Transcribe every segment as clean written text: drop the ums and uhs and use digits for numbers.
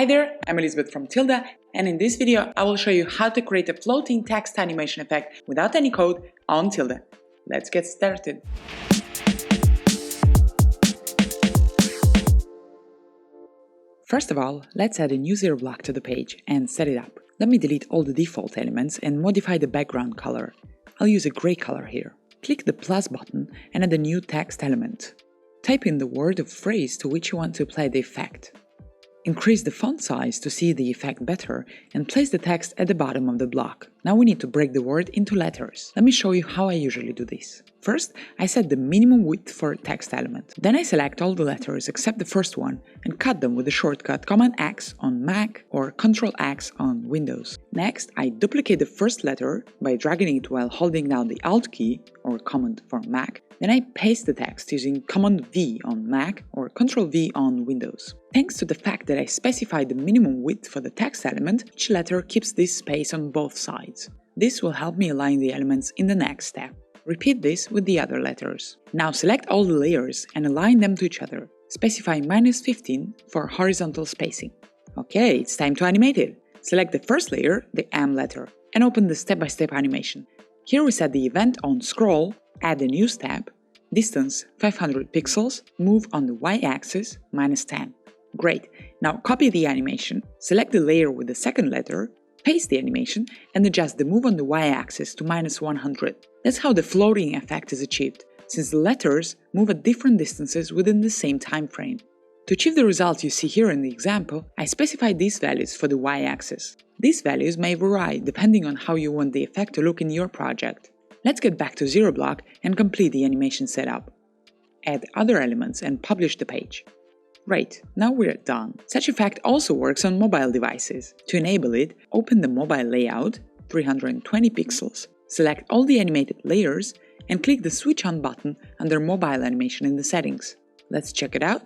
Hi there, I'm Elizabeth from Tilda, and in this video I will show you how to create a floating text animation effect without any code on Tilda. Let's get started. First of all, let's add a new zero block to the page and set it up. Let me delete all the default elements and modify the background color. I'll use a gray color here. Click the plus button and add a new text element. Type in the word or phrase to which you want to apply the effect. Increase the font size to see the effect better and place the text at the bottom of the block. Now we need to break the word into letters. Let me show you how I usually do this. First, I set the minimum width for a text element. Then I select all the letters except the first one and cut them with the shortcut Command-X on Mac or Ctrl-X on Windows. Next, I duplicate the first letter by dragging it while holding down the Alt key or Command for Mac. Then I paste the text using Command-V on Mac or Ctrl-V on Windows. Thanks to the fact that I specified the minimum width for the text element, each letter keeps this space on both sides. This will help me align the elements in the next step. Repeat this with the other letters. Now select all the layers and align them to each other. Specify -15 for horizontal spacing. Okay, it's time to animate it. Select the first layer, the M letter, and open the step-by-step animation. Here we set the event on scroll, add a new step, distance 500 pixels, move on the y-axis -10. Great, now copy the animation, select the layer with the second letter, paste the animation, and adjust the move on the y-axis to -100. That's how the floating effect is achieved, since the letters move at different distances within the same time frame. To achieve the result you see here in the example, I specified these values for the y-axis. These values may vary depending on how you want the effect to look in your project. Let's get back to zero block and complete the animation setup. Add other elements and publish the page. Great, now we're done. Such effect also works on mobile devices. To enable it, open the mobile layout, 320 pixels, select all the animated layers, and click the switch on button under mobile animation in the settings. Let's check it out.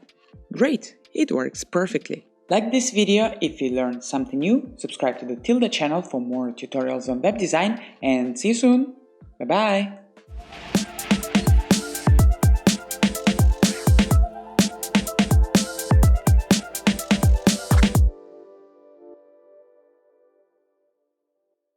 Great, it works perfectly. Like this video if you learned something new, subscribe to the Tilda channel for more tutorials on web design, and see you soon. Bye bye!